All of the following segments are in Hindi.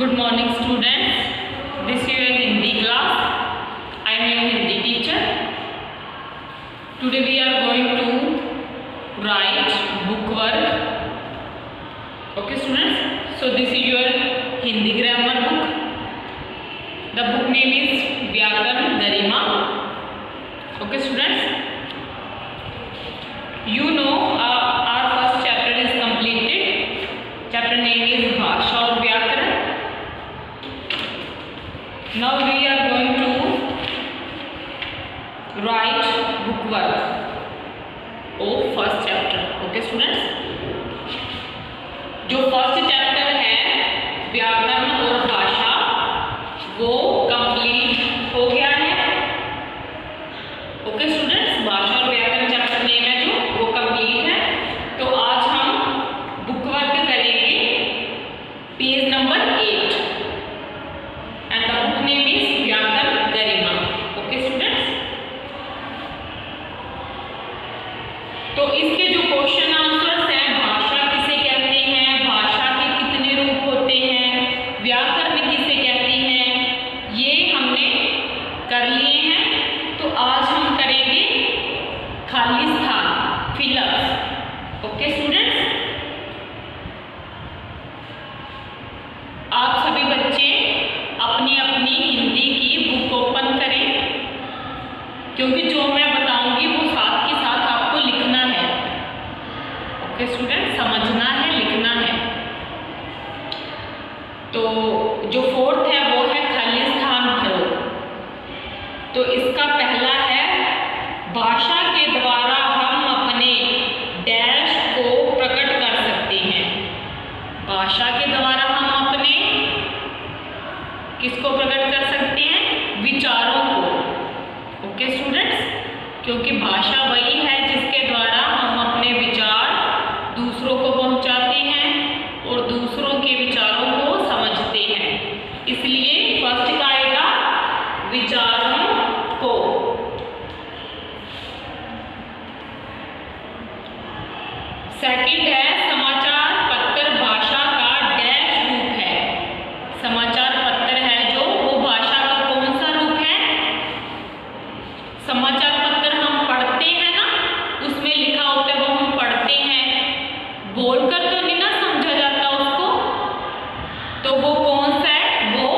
Good morning students. This is your Hindi class. I am your Hindi teacher. Today we are going to write book work. Okay students. So this is your Hindi grammar book. The book name is Vyakaran Garima. Okay students. You know our first chapter is completed. Chapter name is Bhasha और व्याकरण. Now we are going to write book work of first chapter. Okay students. जो first chapter है व्याकरण और भाषा वो कंप्लीट हो गया है. Okay students. भाषा और व्याकरण चैप्टर नेम है जो वो कंप्लीट है. तो आज हम बुक वर्क करेंगे page number 8 and the book name is व्याकरण गरिमा. Okay students. तो इसके जो क्वेश्चन आंसर्स हैं, भाषा किसे कहते हैं, भाषा के कितने रूप होते हैं, व्याकरण किसे कहते हैं, ये हमने कर लिए हैं. तो आज हम करेंगे खाली स्थान, फिलर्स. Okay students. आप सभी बच्चे अपनी अपनी हिंदी की बुक ओपन करें, क्योंकि जो मैं बताऊंगी वो साथ के साथ आपको लिखना है. Okay student. समझना है, लिखना है. तो जो फोर्थ है वो है खाली स्थान भरो. तो इसका पहला है भाषा के द्वारा हम अपने डैश को प्रकट कर सकते हैं. भाषा के द्वारा हम अपने किसको प्रकट कर सकते हैं? विचारों को. Okay students. क्योंकि भाषा वही है जिसके द्वारा हम अपने विचार दूसरों को पहुंचाते हैं और दूसरों के विचारों को समझते हैं. इसलिए फर्स्ट का आएगा विचारों को. सेकंड है समाचार पत्र भाषा का डैश रूप है. समाचार पत्र है जो वो भाषा का कौन सा रूप है? समाचार पत्र हम पढ़ते हैं ना, उसमें लिखा होता है वो हम पढ़ते हैं, बोलकर तो नहीं ना समझा जाता उसको. तो वो कौन सा है? वो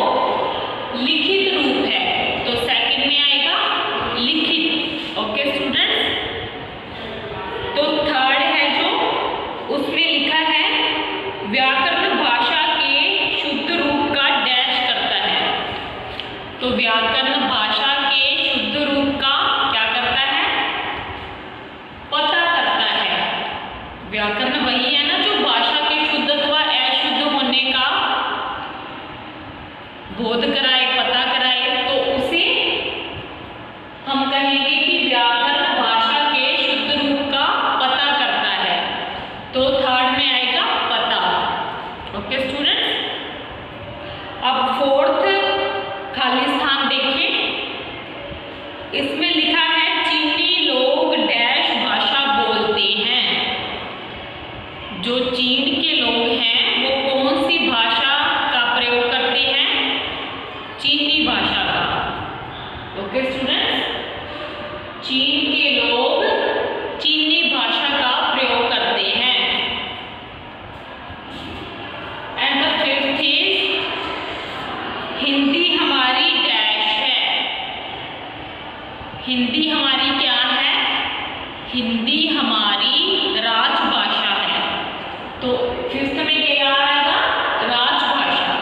लिखित रूप है. तो सेकंड में आएगा लिखित. Okay students. तो थर्ड है जो उसमें लिखा है व्याकरण भाषा के शुद्ध रूप का डैश करता है. तो व्याकरण भाषा के शुद्ध रूप का क्या करता है? पता करता है. व्याकरण वही है ना जो भाषा के शुद्ध अथवा अशुद्ध होने का बोध कराए, पता कराए. तो उसे हम कहेंगे कि व्याकरण भाषा के शुद्ध रूप का पता करता है. तो थर्ड में आएगा पता. Okay students. अब फोर्थ खाली स्थान देखिए. इसमें लिखा है चीनी लोग डैश भाषा बोलते हैं. जो चीन के लोग हैं वो कौन सी भाषा का प्रयोग करते हैं? चीनी भाषा का. Okay students. चीन के लोग चीनी भाषा का प्रयोग करते हैं. And the fifth is Hindi हमारी डैश है. हिंदी हमारी क्या है? हिंदी हमारी राजभाषा है. तो फिफ्थ में क्या आएगा? राजभाषा.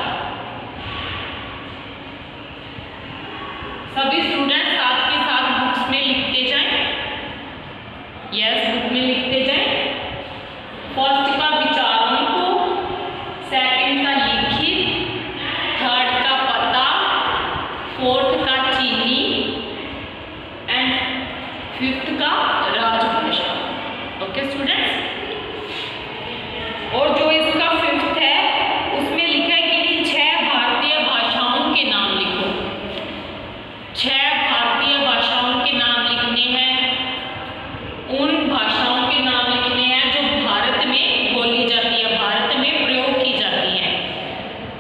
सभी स्टूडेंट साथ के साथ बुक्स में लिखते जाएं. यस, बुक में लिखते जाएं. फर्स्ट का विचारों को, सेकंड का लिखित, थर्ड का पता, फोर्थ का चीनी एंड फिफ्थ का राजभाषा. Okay students. और जो इसका फिफ्थ है उसमें लिखा है कि 6 भारतीय भाषाओं के नाम लिखो. 6 भारतीय भाषाओं के नाम लिखने हैं. उन भाषाओं के नाम लिखने हैं जो भारत में बोली जाती है, भारत में प्रयोग की जाती है.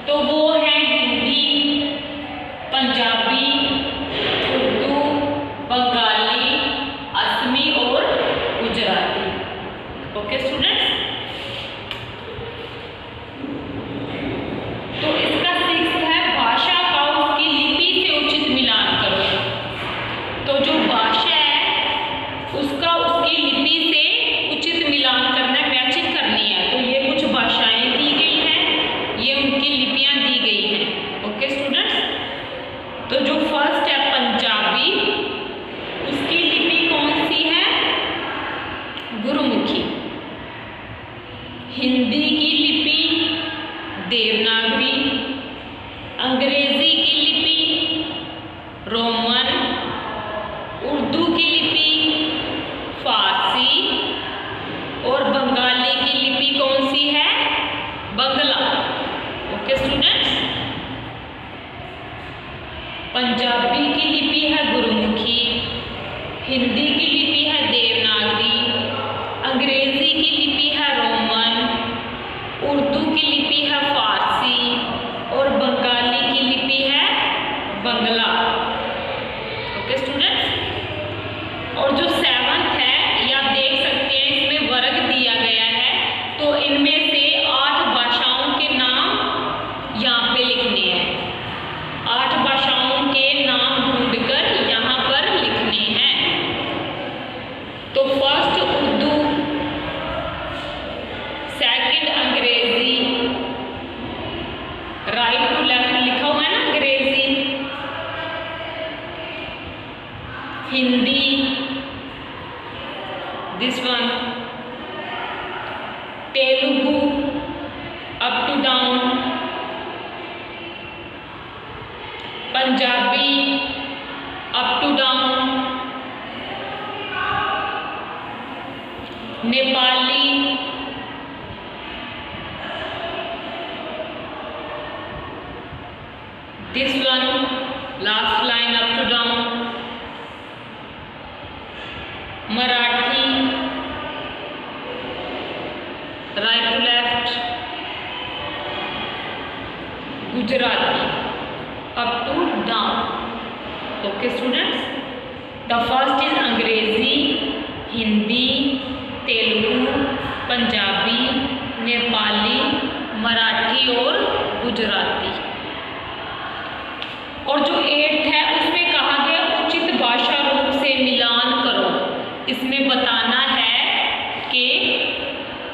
तो वो है ये उनकी लिपियां दी गई हैं। ओके स्टूडेंट्स, तो जो फर्स्ट है पंजाबी, उसकी लिपि कौन सी है? गुरुमुखी। हिंदी की लिपि देवनागरी, अंग्रेजी की लिपि रोमन, उर्दू की लिपि फारसी और बंगाली की लिपि कौन सी है? बंगला। ओके स्टूडेंट्स, पंजाबी की लिपि है गुरुमुखी, हिंदी की लिपि है देवनागरी, अंग्रेजी की लिपि है रोमन, उर्दू की लिपि है फारसी और बंगाली की लिपि है बंगला। ओके स्टूडेंट्स, और जो 7th है, ये आप देख सकते हैं इसमें वर्ग दिया गया है, तो इनमें से 8 भाषाओं के नाम यहाँ पे लिखने हैं। 8 भाषाओं के नाम ढूंढकर यहाँ पर लिखने हैं। तो फर्स्ट उर्दू, सेकंड अंग्रेजी, राइट टू लेफ्ट लिखा हुआ है ना अंग्रेजी, Hindi, this one, Telugu up to down, Punjabi up to down, Nepali, this one, last line up to down, Marathi, right to left, Gujarati up to down. Okay students, the first is अंग्रेजी, हिंदी, तेलुगु, पंजाबी, नेपाली, मराठी और गुजराती। और जो 8th है उसमें कहा गया उचित भाषा रूप से मिलान करो। इसमें बताना है कि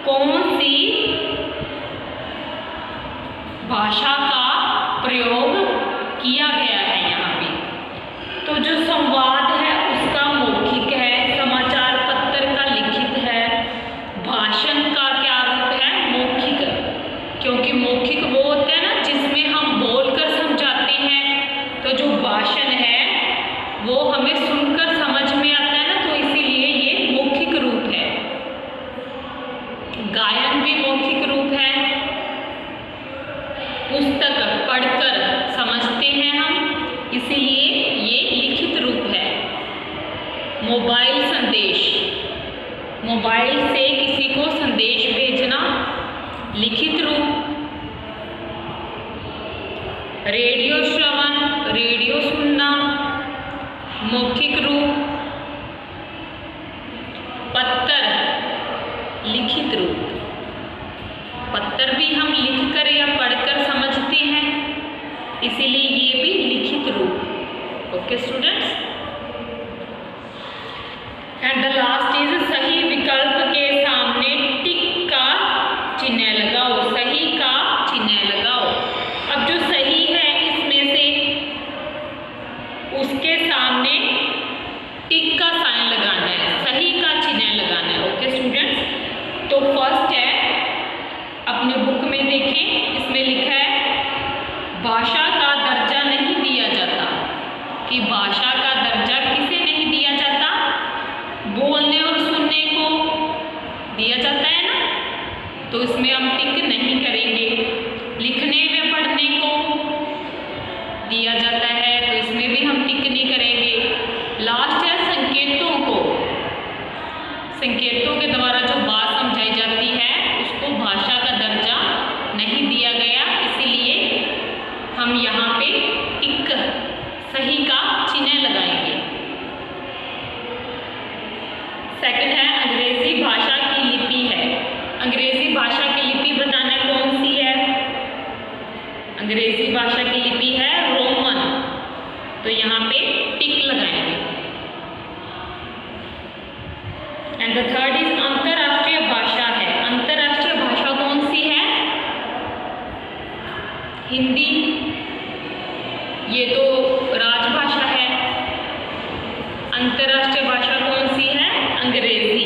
कौन सी भाषा का प्रयोग किया गया है यहाँ पे। तो जो संवाद है उसका मौखिक है, समाचार पत्र का लिखित है, भाषण का क्या रूप है? मौखिक, क्योंकि मौखिक वो होता है ना जिसमें हम बोलकर समझाते हैं, तो जो भाषण है वो हमें सुनकर समझ में आता है ना, तो इसीलिए ये मौखिक रूप है। गायन भी मौखिक रूप है, पुस्तक पढ़कर समझते हैं हम, इसीलिए ये लिखित रूप है। मोबाइल संदेश, मोबाइल से किसी को संदेश भेजना, लिखित रूप। रेडियो श्रवण, रेडियो सुनना, मौखिक रूप। पत्र, लिखित रूप। पत्र भी हम लिखकर या पढ़कर समझते हैं, इसीलिए ये भी लिखित रूप। Okay students, and the last is सही विकल्प के सामने टिक का चिन्ह लगाओ। सही का चिन्ह लगाओ। अब जो सही है इसमें से उसके सामने टिक का साइन लगाना है, सही का चिन्ह लगाना है। ओके स्टूडेंट्स, तो फर्स्ट है, अपने बुक में देखें, इसमें लिखा है भाषा का दर्जा नहीं दिया जाता। कि भाषा का दर्जा किसे नहीं दिया जाता? बोलने और सुनने को दिया जाता है ना, तो इसमें हम टिक नहीं करेंगे। लिखने व पढ़ने को दिया जाता है, तो इसमें भी हम टिक नहीं करेंगे। लास्ट है संकेतों को, संकेतों के द्वारा जो बात समझाई जाती है उसको भाषा का दर्जा नहीं दिया गया, इसीलिए हम यहाँ पे टिक सही का चिन्ह लगाएंगे। सेकंड है अंग्रेजी भाषा की लिपि है। अंग्रेजी भाषा की लिपि बताना कौन सी है? अंग्रेजी भाषा की लिपि है रोमन, तो यहाँ पे टिक लगाएंगे। एंड द थर्ड इज अंतरराष्ट्रीय भाषा है। अंतरराष्ट्रीय भाषा कौन सी है? हिंदी, ये तो राजभाषा है। अंतर्राष्ट्रीय भाषा कौन सी है? अंग्रेजी,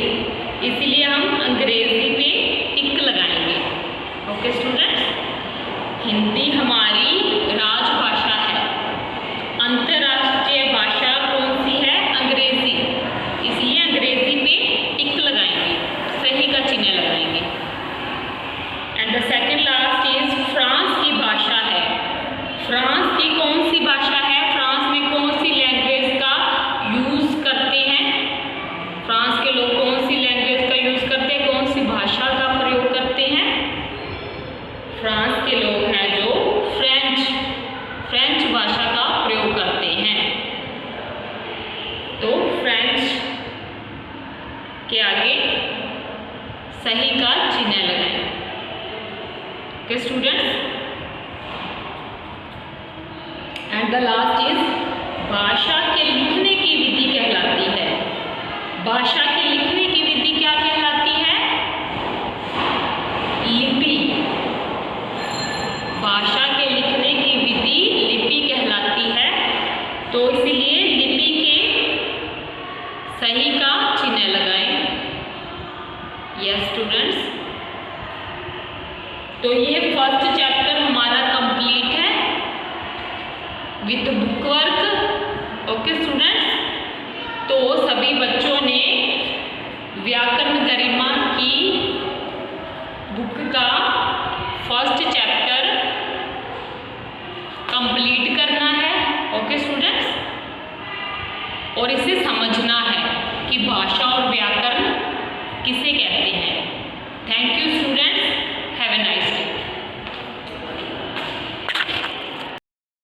इसलिए हम अंग्रेजी पे टिक लगाएंगे। ओके स्टूडेंट्स, हिंदी हमारी राजभाषा है। अंतर्राष्ट्रीय भाषा कौन सी है? अंग्रेजी, इसलिए अंग्रेजी पे टिक लगाएंगे, सही का चिन्ह लगाएंगे। And the second last is France की भाषा है। फ्रांस की कौन सी भाषा है? फ्रांस में कौन सी लैंग्वेज का यूज करते हैं? फ्रांस के लोग कौन सी लैंग्वेज का यूज करते हैं? कौन सी भाषा का प्रयोग करते हैं? फ्रांस के लोग हैं जो फ्रेंच भाषा का प्रयोग करते हैं। तो फ्रेंच के आगे सही का चिन्ह लगाएं। Okay students, and the last is भाषा के लिखने की विधि कहलाती है। भाषा के लिखने की विधि क्या कहलाती है? लिपि। भाषा के लिखने की विधि लिपि कहलाती है। तो इसलिए लिपि के सही का चिन्ह लगाएं। यस स्टूडेंट्स, तो ये फर्स्ट चैप्टर हमारा कंप्लीट है with book work. Okay students, तो सभी बच्चों ने व्याकरण गरिमा की बुक का फर्स्ट चैप्टर कंप्लीट करना है। ओके स्टूडेंट्स, और इसे समझना है कि भाषा और व्याकरण